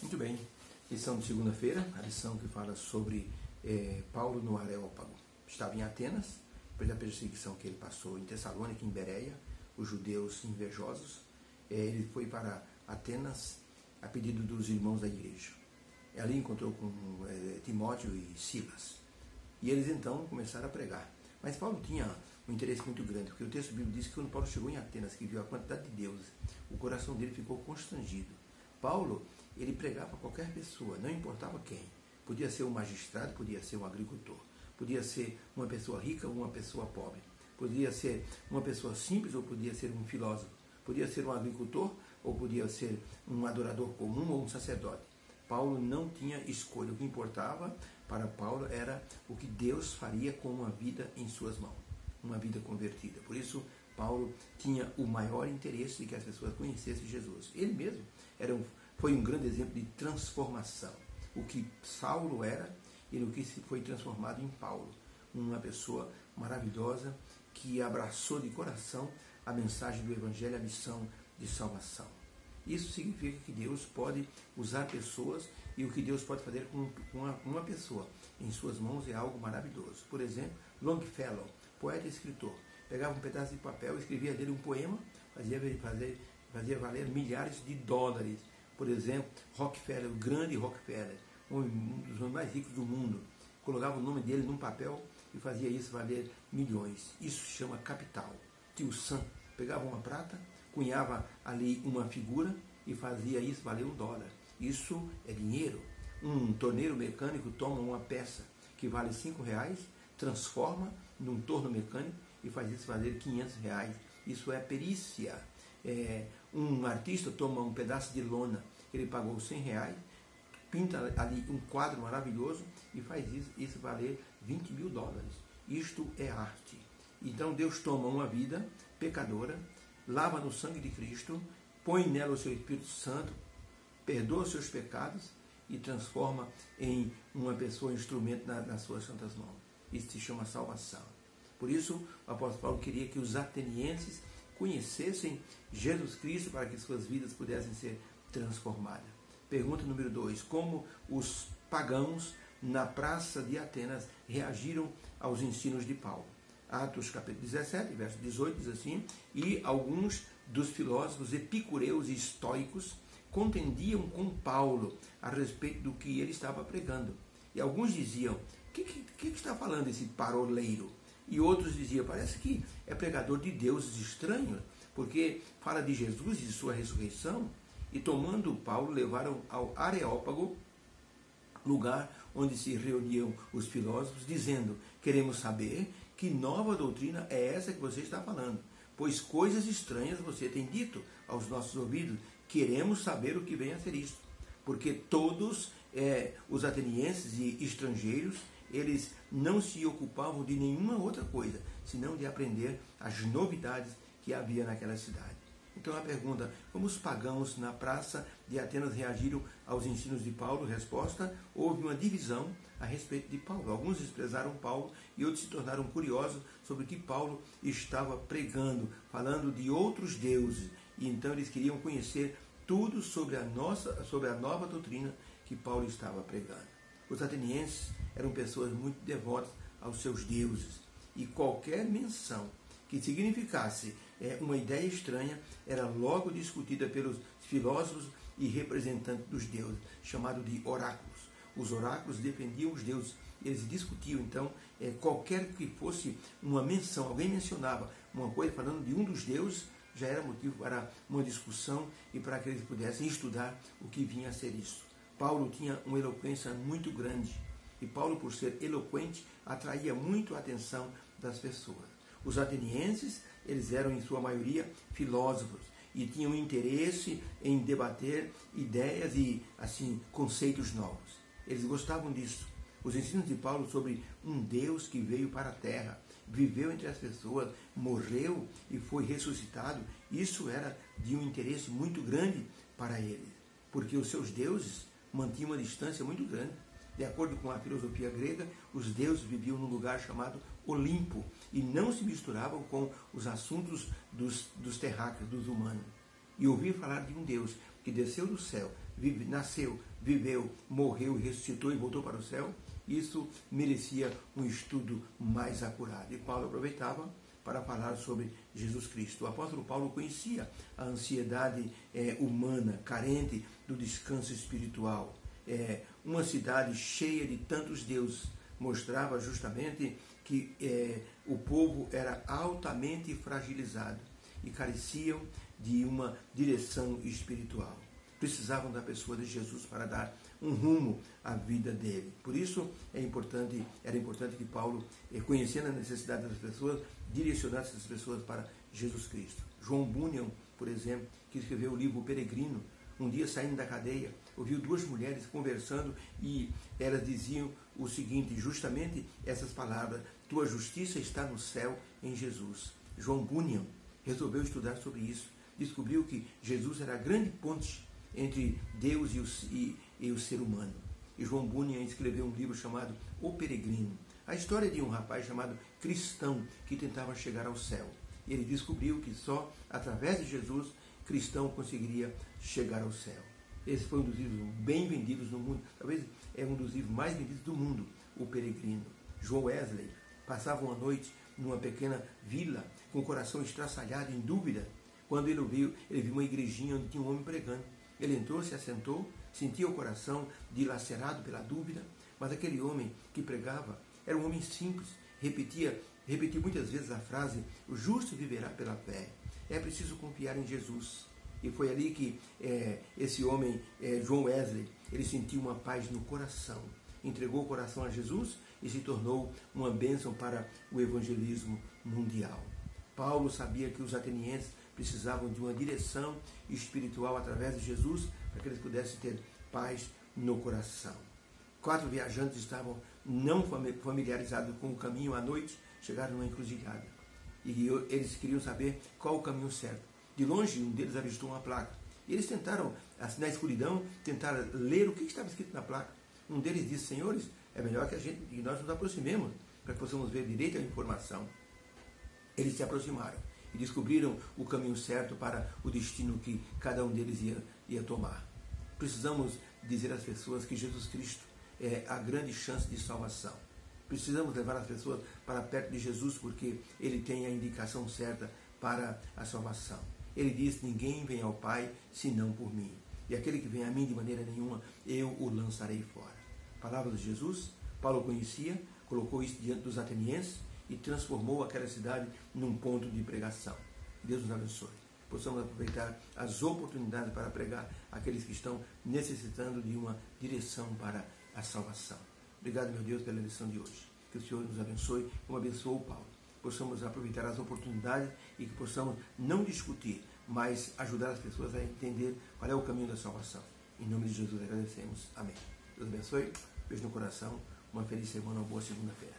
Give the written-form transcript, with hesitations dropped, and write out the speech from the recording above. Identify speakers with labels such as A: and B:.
A: Muito bem, lição de segunda-feira, a lição que fala sobre Paulo no Areópago. Estava em Atenas, depois da perseguição que ele passou em Tessalônica, em Bereia, os judeus invejosos. Ele foi para Atenas a pedido dos irmãos da igreja. Ali encontrou com Timóteo e Silas. E eles então começaram a pregar. Mas Paulo tinha um interesse muito grande, porque o texto bíblico diz que quando Paulo chegou em Atenas, que viu a quantidade de deuses, o coração dele ficou constrangido. Paulo, ele pregava a qualquer pessoa, não importava quem. Podia ser um magistrado, podia ser um agricultor, podia ser uma pessoa rica ou uma pessoa pobre, podia ser uma pessoa simples ou podia ser um filósofo, podia ser um agricultor ou podia ser um adorador comum ou um sacerdote. Paulo não tinha escolha. O que importava para Paulo era o que Deus faria com uma vida em suas mãos, uma vida convertida. Por isso, Paulo tinha o maior interesse de que as pessoas conhecessem Jesus. Ele mesmo foi um grande exemplo de transformação. O que Saulo era e no que se foi transformado em Paulo. Uma pessoa maravilhosa que abraçou de coração a mensagem do Evangelho, a missão de salvação. Isso significa que Deus pode usar pessoas e o que Deus pode fazer com uma pessoa em suas mãos é algo maravilhoso. Por exemplo, Longfellow, poeta e escritor, pegava um pedaço de papel e escrevia dele um poema, fazia valer milhares de dólares. Por exemplo, Rockefeller, o grande Rockefeller, um dos homens mais ricos do mundo, colocava o nome dele num papel e fazia isso valer milhões. Isso se chama capital. Tio Sam pegava uma prata, cunhava ali uma figura e fazia isso valer $1. Isso é dinheiro. Um torneiro mecânico toma uma peça que vale R$5, transforma num torno mecânico e faz isso valer R$500. Isso é perícia. Um artista toma um pedaço de lona que ele pagou R$100, pinta ali um quadro maravilhoso e faz isso valer $20 mil. Isto é arte. Então Deus toma uma vida pecadora, lava no sangue de Cristo, põe nela o seu Espírito Santo, perdoa os seus pecados e transforma em uma pessoa, instrumento nas suas santas mãos. Isso se chama salvação. Por isso, o apóstolo Paulo queria que os atenienses conhecessem Jesus Cristo para que suas vidas pudessem ser transformadas. Pergunta número 2. Como os pagãos na praça de Atenas reagiram aos ensinos de Paulo? Atos capítulo 17, verso 18, diz assim: e alguns dos filósofos epicureus e estoicos contendiam com Paulo a respeito do que ele estava pregando. E alguns diziam: o que está falando esse paroleiro? E outros diziam: parece que é pregador de deuses estranhos, porque fala de Jesus e de sua ressurreição. E tomando Paulo, levaram ao Areópago, lugar onde se reuniam os filósofos, dizendo: queremos saber que nova doutrina é essa que você está falando, pois coisas estranhas você tem dito aos nossos ouvidos. Queremos saber o que vem a ser isto. Porque todos os atenienses e estrangeiros, eles não se ocupavam de nenhuma outra coisa, senão de aprender as novidades que havia naquela cidade. Então a pergunta: como os pagãos na praça de Atenas reagiram aos ensinos de Paulo? Resposta: houve uma divisão a respeito de Paulo. Alguns desprezaram Paulo e outros se tornaram curiosos sobre o que Paulo estava pregando, falando de outros deuses. E então eles queriam conhecer tudo sobre a nova doutrina que Paulo estava pregando. Os atenienses eram pessoas muito devotas aos seus deuses. E qualquer menção que significasse uma ideia estranha era logo discutida pelos filósofos e representantes dos deuses, chamado de oráculos. Os oráculos defendiam os deuses. Eles discutiam, então, qualquer que fosse uma menção, alguém mencionava uma coisa falando de um dos deuses, já era motivo para uma discussão e para que eles pudessem estudar o que vinha a ser isso. Paulo tinha uma eloquência muito grande. E Paulo, por ser eloquente, atraía muito a atenção das pessoas. Os atenienses, eles eram em sua maioria filósofos e tinham interesse em debater ideias e assim conceitos novos. Eles gostavam disso. Os ensinos de Paulo sobre um Deus que veio para a terra, viveu entre as pessoas, morreu e foi ressuscitado, isso era de um interesse muito grande para eles, porque os seus deuses mantinham uma distância muito grande. De acordo com a filosofia grega, os deuses viviam num lugar chamado Olimpo e não se misturavam com os assuntos dos terráqueos, dos humanos. E ouvir falar de um Deus que desceu do céu, nasceu, viveu, morreu, ressuscitou e voltou para o céu, isso merecia um estudo mais acurado. E Paulo aproveitava para falar sobre Jesus Cristo. O apóstolo Paulo conhecia a ansiedade humana, carente do descanso espiritual. Uma cidade cheia de tantos deuses mostrava justamente que o povo era altamente fragilizado e careciam de uma direção espiritual. Precisavam da pessoa de Jesus para dar um rumo à vida dele. Por isso era importante que Paulo, conhecendo a necessidade das pessoas, direcionasse essas pessoas para Jesus Cristo. João Bunyan, por exemplo, que escreveu o livro O Peregrino, um dia saindo da cadeia, ouviu duas mulheres conversando e elas diziam o seguinte, justamente essas palavras: tua justiça está no céu em Jesus. João Bunyan resolveu estudar sobre isso. Descobriu que Jesus era a grande ponte entre Deus e o ser humano. E João Bunyan escreveu um livro chamado O Peregrino. A história de um rapaz chamado Cristão que tentava chegar ao céu. E ele descobriu que só através de Jesus, Cristão conseguiria chegar ao céu. Esse foi um dos livros bem vendidos no mundo. Talvez é um dos livros mais vendidos do mundo, O Peregrino. John Wesley passava uma noite numa pequena vila com o coração estraçalhado, em dúvida, quando ele viu uma igrejinha onde tinha um homem pregando. Ele entrou, se assentou, sentia o coração dilacerado pela dúvida, mas aquele homem que pregava era um homem simples, repetia muitas vezes a frase: o justo viverá pela fé. É preciso confiar em Jesus. E foi ali que esse homem, John Wesley, ele sentiu uma paz no coração, entregou o coração a Jesus e se tornou uma bênção para o evangelismo mundial. Paulo sabia que os atenienses precisavam de uma direção espiritual através de Jesus para que eles pudessem ter paz no coração. 4 viajantes estavam não familiarizados com o caminho à noite, chegaram numa encruzilhada. E eles queriam saber qual o caminho certo. De longe, um deles avistou uma placa. E eles tentaram, assim, na escuridão, tentaram ler o que estava escrito na placa. Um deles disse: senhores, é melhor que nós nos aproximemos para que possamos ver direito a informação. Eles se aproximaram e descobriram o caminho certo para o destino que cada um deles ia tomar. Precisamos dizer às pessoas que Jesus Cristo é a grande chance de salvação. Precisamos levar as pessoas para perto de Jesus porque Ele tem a indicação certa para a salvação. Ele diz: ninguém vem ao Pai senão por mim. E aquele que vem a mim de maneira nenhuma, eu o lançarei fora. Palavras de Jesus, Paulo conhecia, colocou isso diante dos atenienses e transformou aquela cidade num ponto de pregação. Deus nos abençoe. Possamos aproveitar as oportunidades para pregar aqueles que estão necessitando de uma direção para a salvação. Obrigado, meu Deus, pela lição de hoje. Que o Senhor nos abençoe, como abençoou Paulo. Possamos aproveitar as oportunidades e que possamos não discutir, mas ajudar as pessoas a entender qual é o caminho da salvação. Em nome de Jesus agradecemos. Amém. Deus abençoe. Beijo no coração. Uma feliz semana, uma boa segunda-feira.